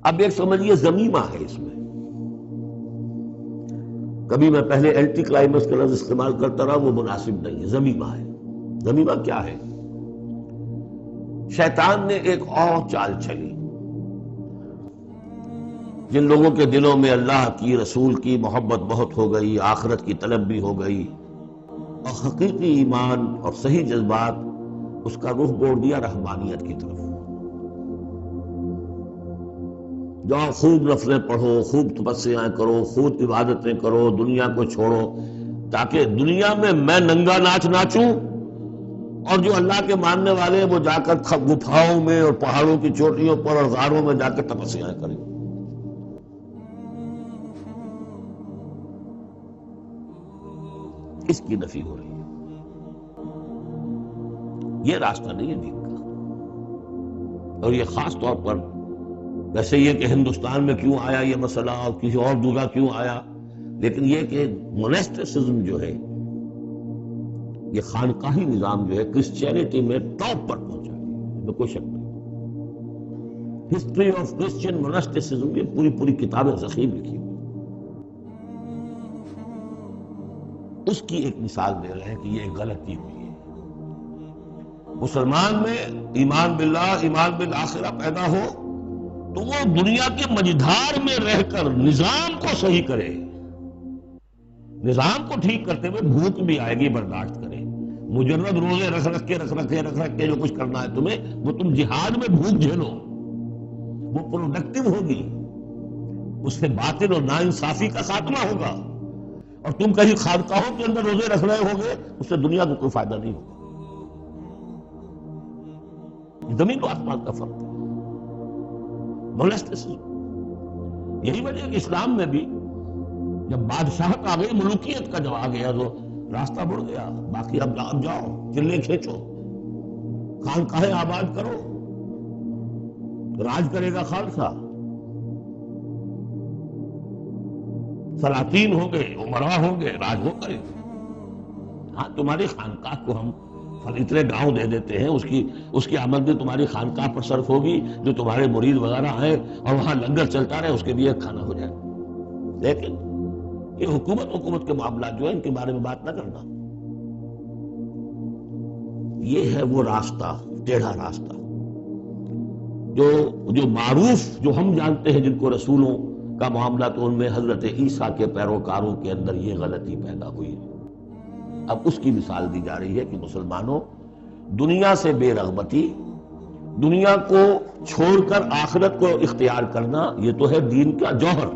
اب ایک سمجھیے ضمیمہ ہے اس میں. کبھی میں پہلے اینٹی کلائمیکس کا لفظ استعمال کرتا رہا، وہ مناسب نہیں ہے. ضمیمہ ہے. ضمیمہ کیا ہے؟ شیطان نے ایک اور چال چلی. جن لوگوں کے دلوں میں اللہ کی، رسول کی محبت بہت ہو گئی، آخرت کی طلب بھی ہو گئی، اور حقیقی ایمان اور صحیح جذبات، اس کا رخ موڑ دیا رحمانیت کی طرف. جاؤ خوب نفلیں پڑھو، خوب تپسیاں کرو، خوب عبادتیں کرو، دنیا کو چھوڑو، تاکہ دنیا میں ننگا ناچ ناچوں، اور جو اللہ کے ماننے والے ہیں وہ جا کر گپھاؤں میں اور پہاڑوں کی چوٹیوں پر اور غاروں میں جا کر تپسیاں کریں. اس کی نفی ہو رہی ہے. یہ راستہ نہیں ہے دین کا. اور یہ خاص طور پر ویسے یہ کہ ہندوستان میں کیوں آیا یہ مسئلہ اور کسی اور جگہ کیوں آیا، لیکن یہ کہ موناسٹسزم جو ہے، یہ خانقاہی نظام جو ہے، کرسچینٹی میں ٹاپ پر پہنچا ہے، کوئی شک نہیں. ہسٹری آف کرسچین موناسٹسزم، یہ پوری کتابیں ذخیر لکھی ہوئی. اس کی ایک مثال دے رہے ہیں کہ یہ ایک غلطی ہوئی ہے. مسلمان میں ایمان باللہ، ایمان بالآخرہ پیدا ہو تو وہ دنیا کے مجدھار میں رہ کر نظام کو صحیح کرے. نظام کو ٹھیک کرتے ہوئے بھوک بھی آئے گی، برداشت کرے. مجرد روزے رکھ کے جو کچھ کرنا ہے تمہیں، وہ تم جہاد میں بھوک جھیلو، وہ پروڈکٹیو ہوگی. اس سے باطل اور ناانصافی کا خاتمہ ہوگا. اور تم کہیں خانقاہوں کے اندر روزے رکھ رہے ہوگے، اس سے دنیا کو کوئی فائدہ نہیں ہوگا. زمین و آسمان کا فرق ہے. یہی وجہ ہے کہ اسلام میں بھی جب بادشاہت آ گئی، ملوکیت کا جب آ گیا تو راستہ مڑ گیا. باقی اب جاؤ، چلے کھینچو، خانقاہیں آباد کرو، راج کرے گا خالصہ. سلاطین ہوں گے، امراء ہوں گے، راج وہ کرے گا. ہاں تمہاری خانقاہ کو ہم اتنے گاؤں دے دیتے ہیں، اس کی آمدنی تمہاری خانقاہ پر صرف ہوگی، جو تمہارے مرید وغیرہ ہیں اور وہاں لنگر چلتا رہے، اس کے لیے کھانا ہو جائے. لیکن یہ حکومت کے معاملات جو ہیں، ان کے بارے میں بات نہ کرنا. یہ ہے وہ راستہ، ٹیڑھا راستہ، جو معروف، جو ہم جانتے ہیں، جن کو رسولوں کا معاملہ، تو ان میں حضرت عیسیٰ کے پیروکاروں کے اندر یہ غلطی پیدا ہوئی. اب اس کی مثال دی جا رہی ہے کہ مسلمانوں، دنیا سے بے رغبتی، دنیا کو چھوڑ کر آخرت کو اختیار کرنا، یہ تو ہے دین کا جوہر.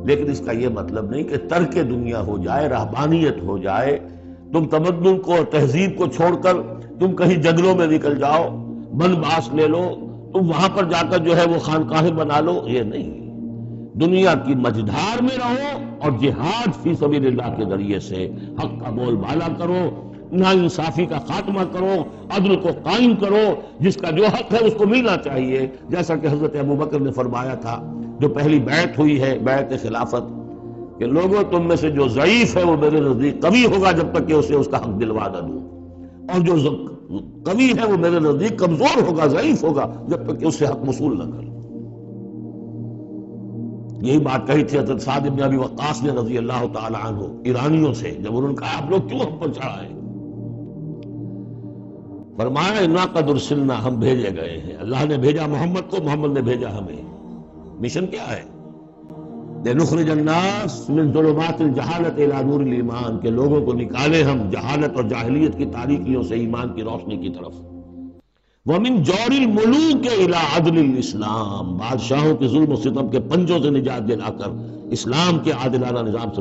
لیکن اس کا یہ مطلب نہیں کہ ترک دنیا ہو جائے، رہبانیت ہو جائے، تم تمدن کو، تہذیب کو چھوڑ کر تم کہیں جنگلوں میں نکل جاؤ، بن باس لے لو، تم وہاں پر جا کر جو ہے وہ خانقاہیں بنا لو. یہ نہیں. دنیا کی مجدھار میں رہو اور جہاد فی سبیل اللہ کے ذریعے سے حق کا بول بالا کرو، ناانصافی کا خاتمہ کرو، عدل کو قائم کرو. جس کا جو حق ہے اس کو ملنا چاہیے. جیسا کہ حضرت ابوبکر نے فرمایا تھا، جو پہلی بیعت ہوئی ہے، بیعت خلافت، کہ لوگوں تم میں سے جو ضعیف ہے وہ میرے نزدیک قوی ہوگا جب تک کہ اسے اس کا حق دلوا نہ دوں، اور جو قوی ہے وہ میرے نزدیک کمزور ہوگا، ضعیف ہوگا جب تک کہ اس سے حق وصول نہ کروں. یہی بات کہی تھی حضرت سعد بن ابی وقاص نے رضی اللہ تعالی عنہ ایرانیوں سے، جب انہوں نے کہا آپ لوگ کیوں ہم پر چڑھائے؟ فرمایا انا قد ارسلنا، ہم بھیجے گئے ہیں. اللہ نے بھیجا محمد کو، محمد نے بھیجا ہمیں. مشن کیا ہے؟ لنخرج الناس من ظلمات الجہالت الی نور الایمان، کہ لوگوں کو نکالے ہم جہالت اور جاہلیت کی تاریکیوں سے ایمان کی روشنی کی طرف. وَمِن جَوْرِ الْمُلُوكِ إِلَىٰ عَدْلِ الْإِسْلَامِ، بادشاہوں کے ظلم و ستم کے پنجوں سے نجات دلا کر اسلام کے عادلانہ نظام سے